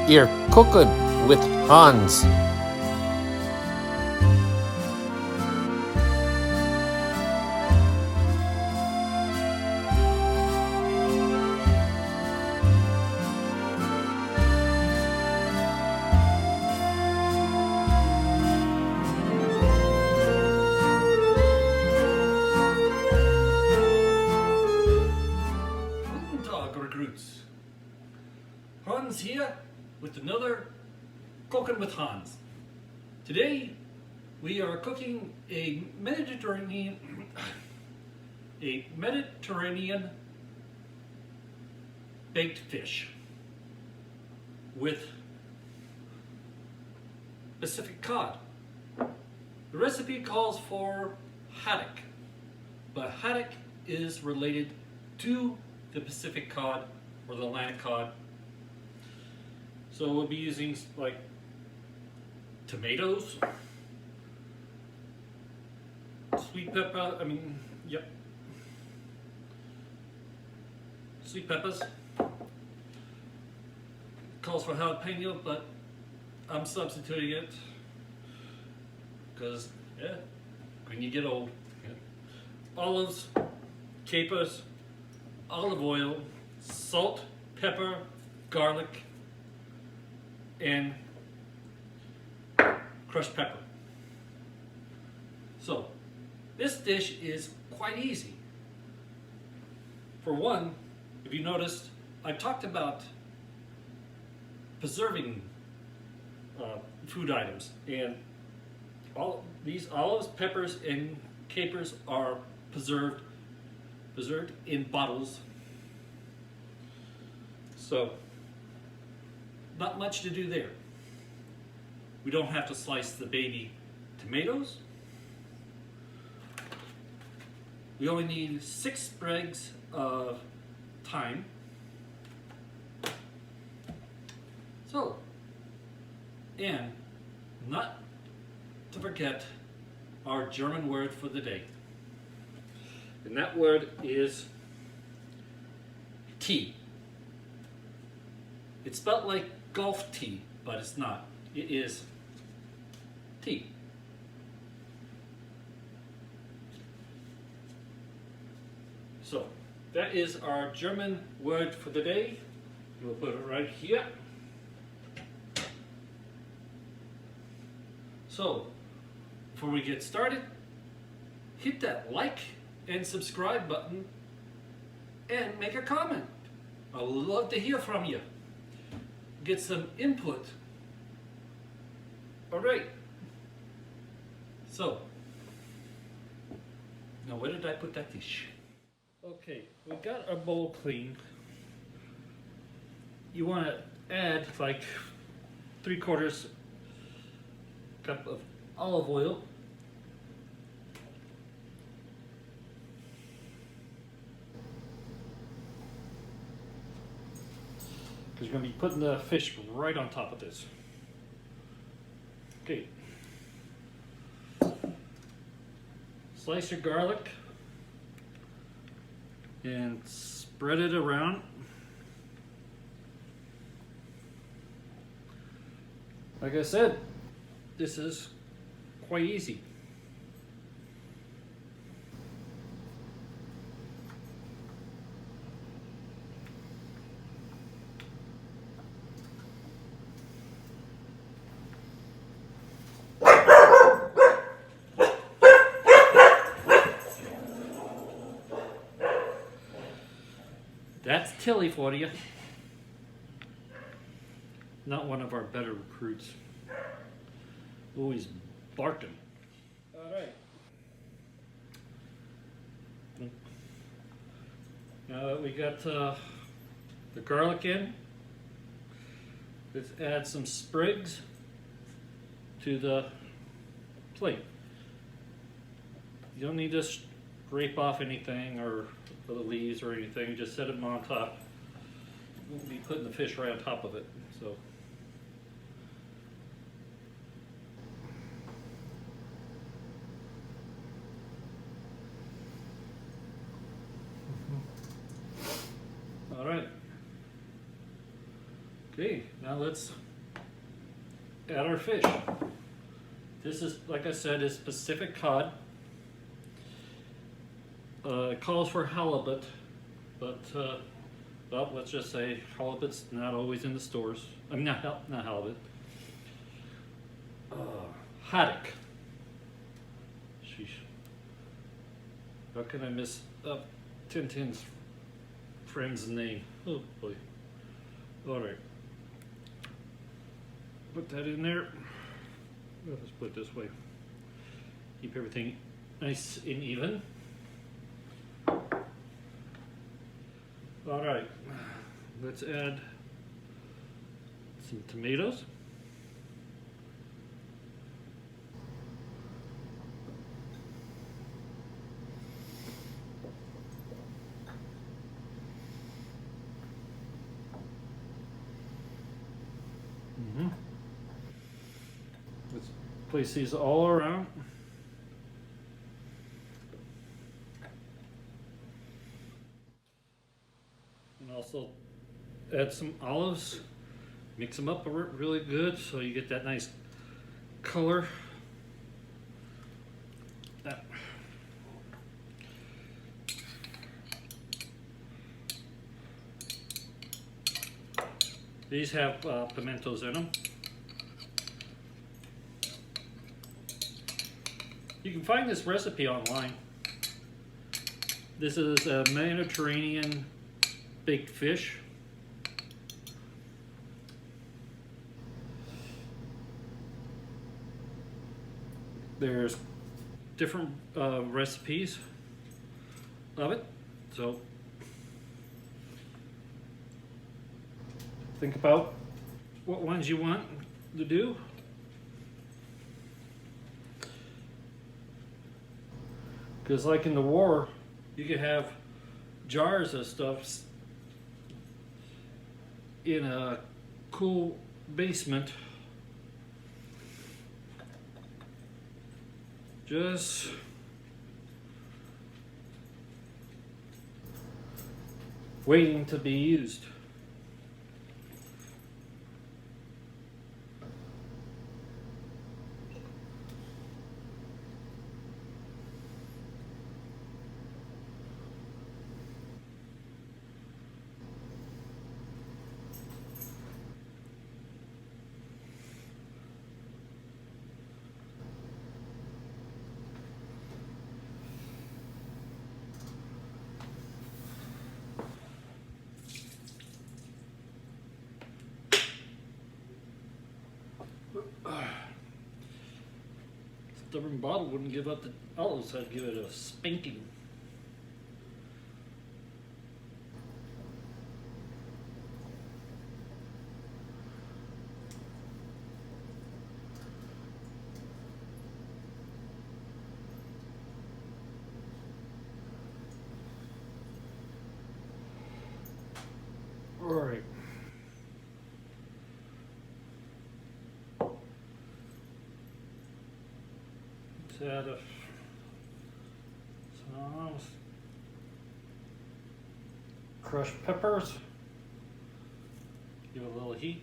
You're cooking with Hans. Guten Tag, recruits. Hans here with another Cooking with Hans. Today we are cooking a Mediterranean baked fish with Pacific cod. The recipe calls for haddock, but haddock is related to the Pacific cod or the Atlantic cod. So we'll be using like tomatoes, sweet pepper, sweet peppers. Calls for jalapeno, but I'm substituting it because, when you get old. Olives, capers, olive oil, salt, pepper, garlic, and crushed pepper. So, this dish is quite easy. For one, if you noticed, I talked about preserving food items, and all these olives, peppers, and capers are preserved in bottles. So, not much to do there. We don't have to slice the baby tomatoes. We only need 6 sprigs of thyme. So, and not to forget our German word for the day. And that word is tea. It's spelled like golf tea, but it's not. It is tea. So, that is our German word for the day. We'll put it right here. So, before we get started, hit that like and subscribe button and make a comment. I would love to hear from you. Get some input. All right. So, now where did I put that dish? Okay, we got our bowl clean. You want to add like 3/4 cup of olive oil. Because you're going to be putting the fish right on top of this. Okay. Slice your garlic and spread it around. Like I said, this is quite easy. That's Tilly for you. Not one of our better recruits. Always barking. All right. Now that we got the garlic in, let's add some sprigs to the plate. You don't need to scrape off anything or the leaves or anything, just set them on top. We'll be putting the fish right on top of it. So. All right. Okay, now let's add our fish. This is, like I said, is Pacific cod. It calls for halibut, but well, let's just say halibut's not always in the stores. I mean, not halibut. Haddock. Sheesh. How can I miss Tintin's friend's name? Oh boy. All right. Put that in there. Let's put it this way. Keep everything nice and even. All right. Let's add some tomatoes. Let's place these all around. And also add some olives. Mix them up really good so you get that nice color. These have pimentos in them. You can find this recipe online. This is a Mediterranean baked fish. There's different recipes of it, so think about what ones you want to do. Because like in the war, you could have jars of stuff in a cool basement, just waiting to be used. Stubborn bottle wouldn't give up the olives, I'd give it a spanking. All right. Add some crushed peppers, give it a little heat.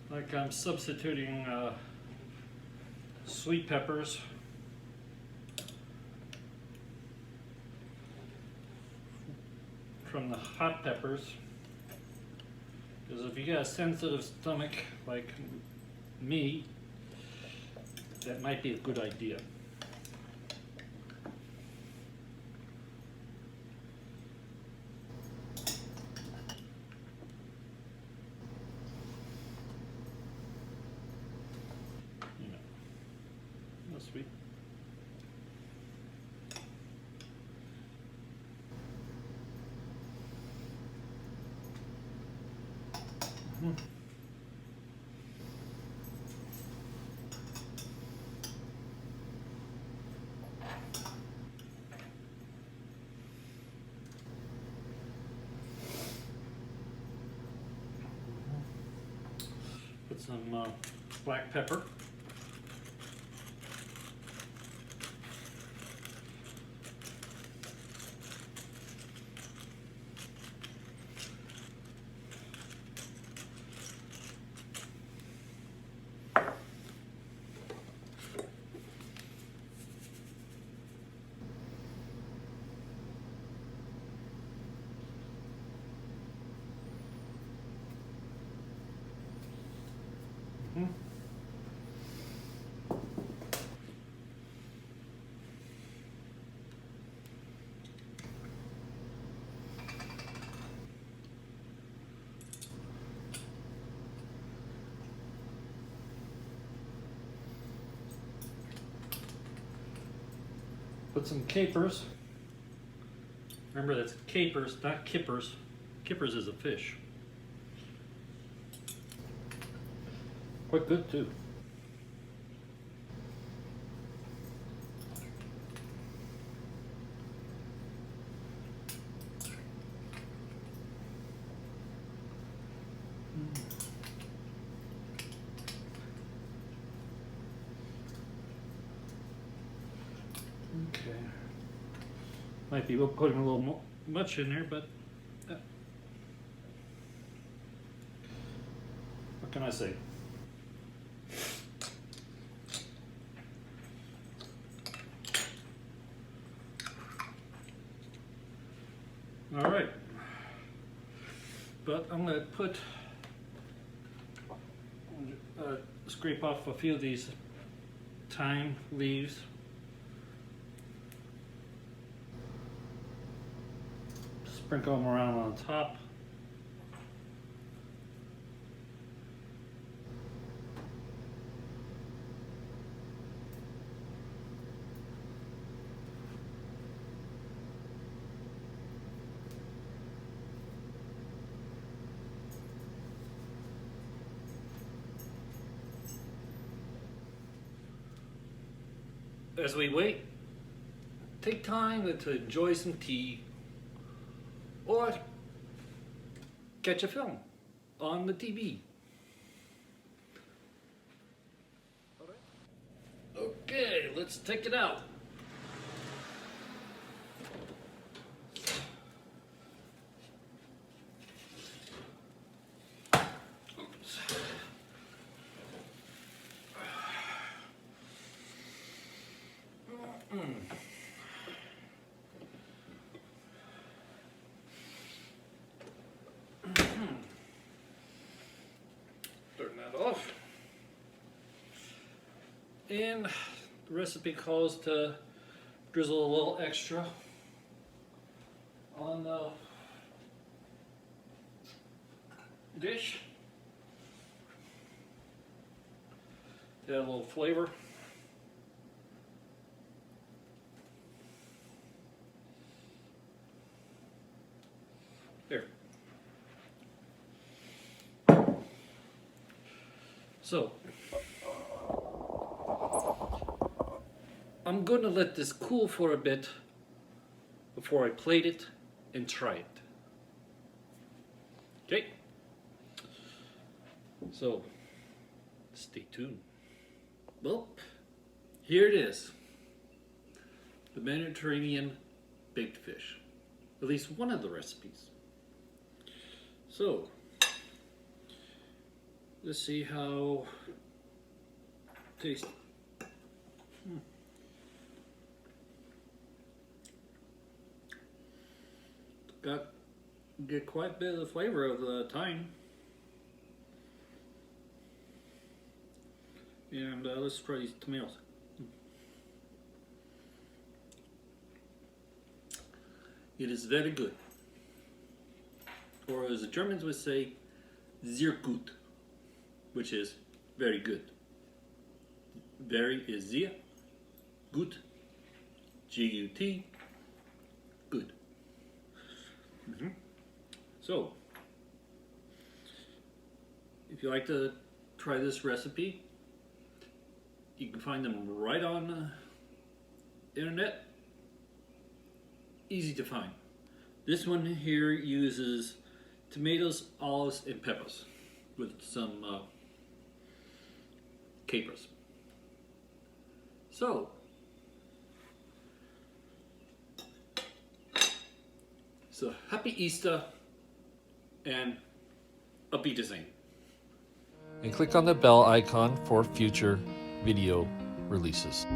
Like I'm substituting sweet peppers from the hot peppers, because if you got a sensitive stomach like me, that might be a good idea. You know, no sweet. Put some black pepper. Put some capers. Remember, that's capers, not kippers. Kippers is a fish. Quite good too. Okay. Might be putting a little much in there, but what can I say? All right, but I'm going to scrape off a few of these thyme leaves. Sprinkle them around on top. As we wait, take time to enjoy some tea or catch a film on the TV. Okay, let's take it out. Oops. Turn that off. And the recipe calls to drizzle a little extra on the dish. Add a little flavor. There. So, I'm going to let this cool for a bit before I plate it and try it. Okay? So, stay tuned. Well, here it is. The Mediterranean baked fish. At least one of the recipes. So, let's see how it tastes. Get quite a bit of the flavor of the thyme. And let's try these tomatoes. It is very good. Or as the Germans would say, sehr gut, which is very good. Very is sehr, gut, G-U-T, good. So, if you like to try this recipe, you can find them right on the internet. Easy to find. This one here uses tomatoes, olives, and peppers with some capers. So, happy Easter and a Wiedersehen. And click on the bell icon for future video releases.